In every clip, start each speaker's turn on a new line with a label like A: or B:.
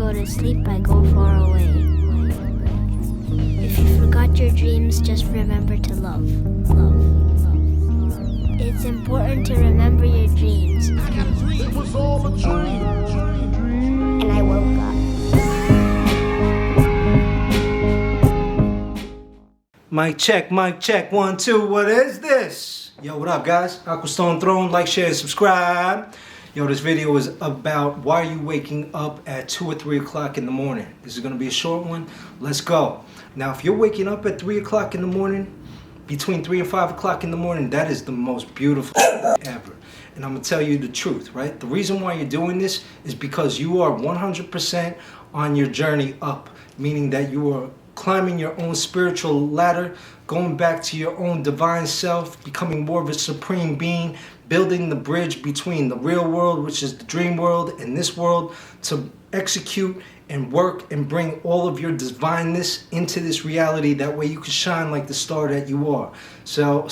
A: go to sleep, I go far away. If you forgot your dreams, just remember to love. It's important to remember your dreams.
B: It was all a dream.
A: And I woke up.
C: Mic check, 1, 2, what is this? Yo, what up guys? AquaStoneThrone, like, share, and subscribe. Yo, this video is about why are you waking up at 2 or 3 o'clock in the morning. This is gonna be a short one, let's go. Now, if you're waking up at 3 o'clock in the morning, between 3 and 5 o'clock in the morning, that is the most beautiful ever. And I'm gonna tell you the truth, right? The reason why you're doing this is because you are 100% on your journey up, meaning that you are climbing your own spiritual ladder, going back to your own divine self, becoming more of a supreme being, building the bridge between the real world, which is the dream world, and this world, to execute and work and bring all of your divineness into this reality. That way you can shine like the star that you are. So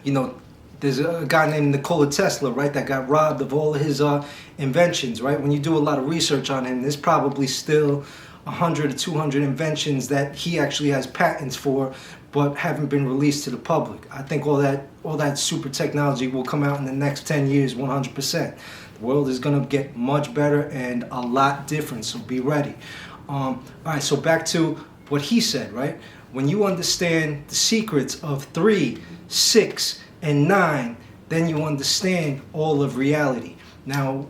C: you know, there's a guy named Nikola Tesla, right, that got robbed of all of his inventions, right? When you do a lot of research on him, there's probably still 100 or 200 inventions that he actually has patents for, but haven't been released to the public. I think all that super technology will come out in the next 10 years, 100%. The world is gonna get much better and a lot different, so be ready. All right, so back to what he said, right? When you understand the secrets of 3, 6, and 9, then you understand all of reality. Now,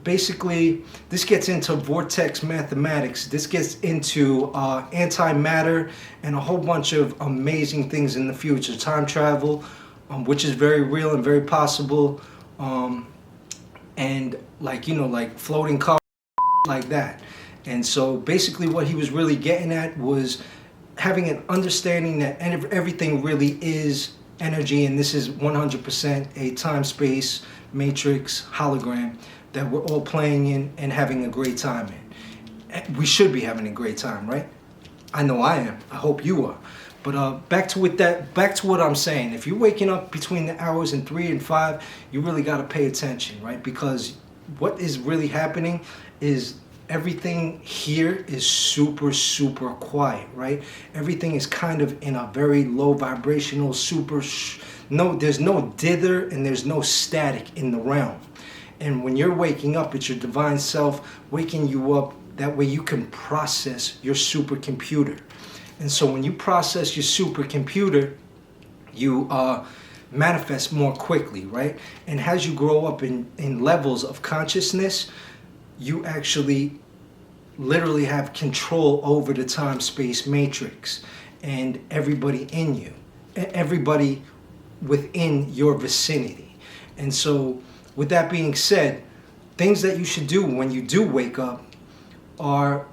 C: basically, this gets into vortex mathematics. This gets into antimatter and a whole bunch of amazing things in the future. Time travel, which is very real and very possible. And like, you know, like floating cars, like that. And so basically what he was really getting at was having an understanding that everything really is energy, and this is 100% a time-space matrix hologram that we're all playing in and having a great time in. We should be having a great time, right? I know I am. I hope you are. But back to what I'm saying. If you're waking up between the hours of 3 and 5, you really got to pay attention, right? Because what is really happening is everything here is super, super quiet, right? Everything is kind of in a very low vibrational, there's no dither and there's no static in the realm. And when you're waking up, it's your divine self waking you up. That way you can process your supercomputer. And so when you process your supercomputer, you manifest more quickly, right? And as you grow up in levels of consciousness, you actually literally have control over the time-space matrix and everybody in you, everybody within your vicinity. And so with that being said, things that you should do when you do wake up are,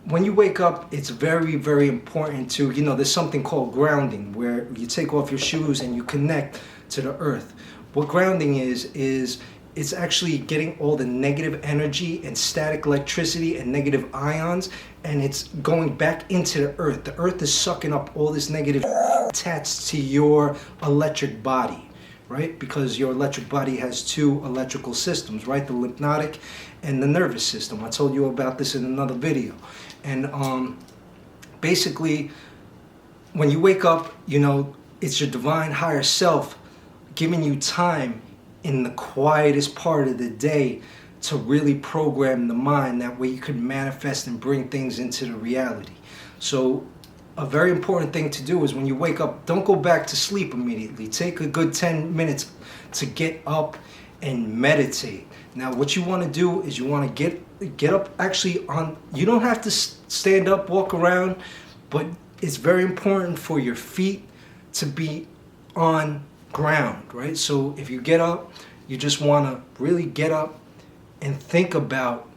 C: when you wake up, it's very, very important to, you know, there's something called grounding, where you take off your shoes and you connect to the earth. What grounding is it's actually getting all the negative energy and static electricity and negative ions, and it's going back into the earth. The earth is sucking up all this negative attached to your electric body, right? Because your electric body has 2 electrical systems, right? The lymphatic and the nervous system. I told you about this in another video. And basically, when you wake up, you know, it's your divine higher self giving you time in the quietest part of the day to really program the mind. That way you could manifest and bring things into the reality. So a very important thing to do is when you wake up, don't go back to sleep immediately. Take a good 10 minutes to get up and meditate. Now what you want to do is you want to get up actually on, you don't have to stand up, walk around, but it's very important for your feet to be on ground, right? So if you get up, you just want to really get up and think about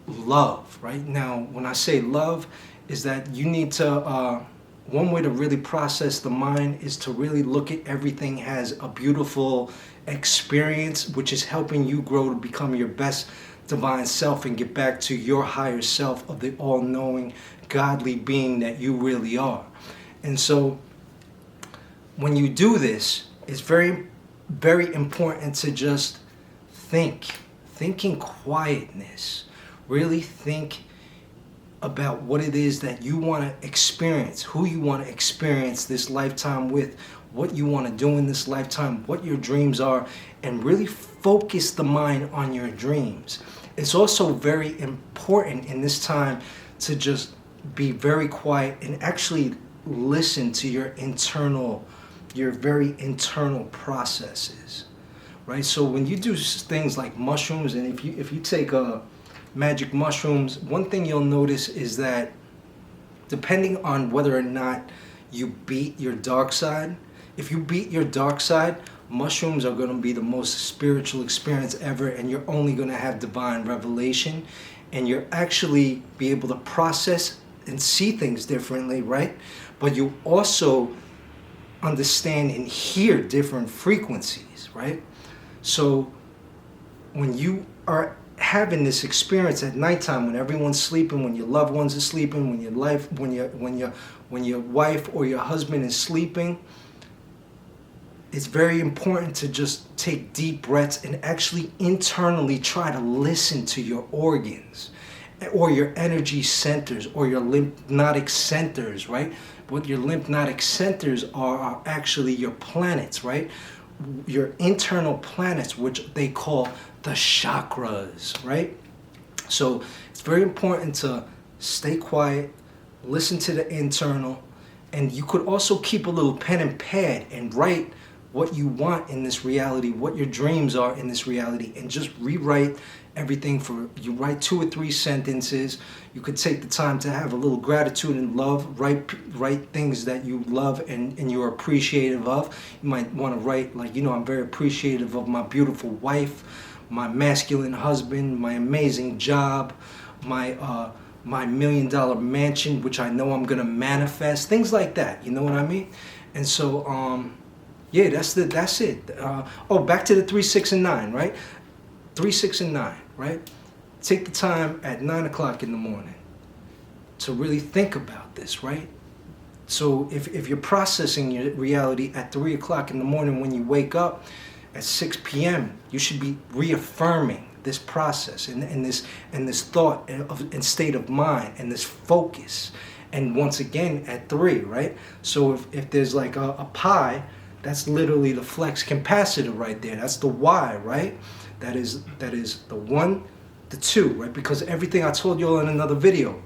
C: love, right? Now when I say love, is that you need to one way to really process the mind is to really look at everything as a beautiful experience, which is helping you grow to become your best divine self and get back to your higher self of the all-knowing godly being that you really are. And so when you do this, it's very, very important to just think in quietness, Really think about what it is that you want to experience, who you want to experience this lifetime with, what you want to do in this lifetime, what your dreams are, and really focus the mind on your dreams. It's also very important in this time to just be very quiet and actually listen to your very internal processes, right? So when you do things like mushrooms, and if you take magic mushrooms, one thing you'll notice is that depending on whether or not you beat your dark side, if you beat your dark side, mushrooms are going to be the most spiritual experience ever, and you're only going to have divine revelation, and you're actually be able to process and see things differently, right? But you also understand and hear different frequencies, right? So when you are having this experience at nighttime, when everyone's sleeping, when your loved ones are sleeping, when your wife or your husband is sleeping, it's very important to just take deep breaths and actually internally try to listen to your organs or your energy centers or your lymphatic centers, right? What your lymphatic centers are actually your planets, right? Your internal planets, which they call the chakras, right? So it's very important to stay quiet, listen to the internal, and you could also keep a little pen and pad and write what you want in this reality, what your dreams are in this reality, and just rewrite everything. You write 2 or 3 sentences. You could take the time to have a little gratitude and love, write things that you love and you're appreciative of. You might want to write like, I'm very appreciative of my beautiful wife, my masculine husband, my amazing job, my $1 million mansion, which I know I'm gonna manifest, things like that, you know what I mean? And so yeah, that's it. Back to the 3, 6, and 9, right? 3, 6, and 9, right? Take the time at 9 o'clock in the morning to really think about this, right? So if you're processing your reality at 3 o'clock in the morning when you wake up, at 6 p.m., you should be reaffirming this process and this thought and state of mind and this focus. And once again at 3, right? So if there's like a pi, that's literally the flex capacitor right there. That's the Y, right? That is the 1, the 2, right? Because everything I told you all in another video,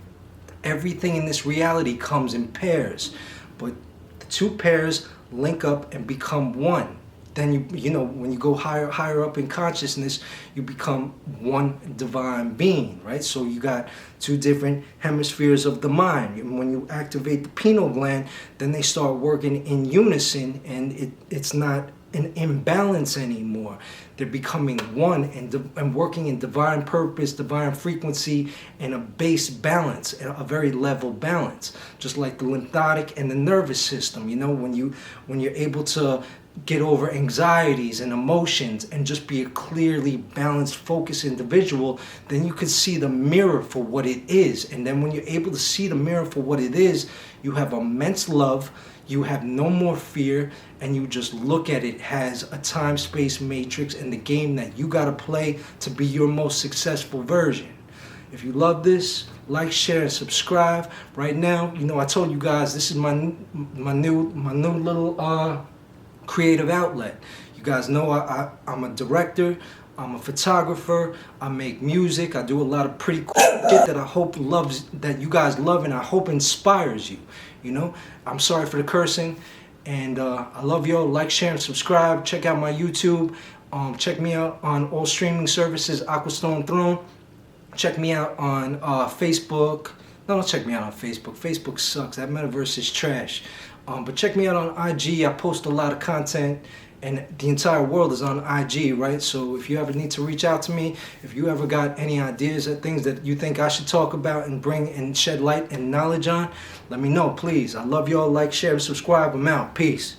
C: everything in this reality comes in pairs, but the 2 pairs link up and become 1. Then when you go higher up in consciousness, you become one divine being, right? So you got 2 different hemispheres of the mind. And when you activate the pineal gland, then they start working in unison, and it's not an imbalance anymore. They're becoming one and working in divine purpose, divine frequency, and a base balance, a very level balance. Just like the lymphatic and the nervous system. When you're able to get over anxieties and emotions and just be a clearly balanced, focused individual, then you can see the mirror for what it is. And then when you're able to see the mirror for what it is, you have immense love, you have no more fear, and you just look at it as a time-space matrix and the game that you got to play to be your most successful version. If you love this, like, share, and subscribe. Right now, I told you guys this is my new little creative outlet. You guys know I'm a director, I'm a photographer, I make music, I do a lot of pretty cool shit that you guys love, and I hope inspires you. I'm sorry for the cursing, and I love y'all. Like, share, and subscribe. Check out my YouTube. Check me out on all streaming services, AquaStoneThrone. Check me out on Facebook. No, don't check me out on Facebook. Facebook sucks. That metaverse is trash. But check me out on IG. I post a lot of content, and the entire world is on IG, right? So if you ever need to reach out to me, if you ever got any ideas or things that you think I should talk about and bring and shed light and knowledge on, let me know, please. I love y'all. Like, share, and subscribe. I'm out. Peace.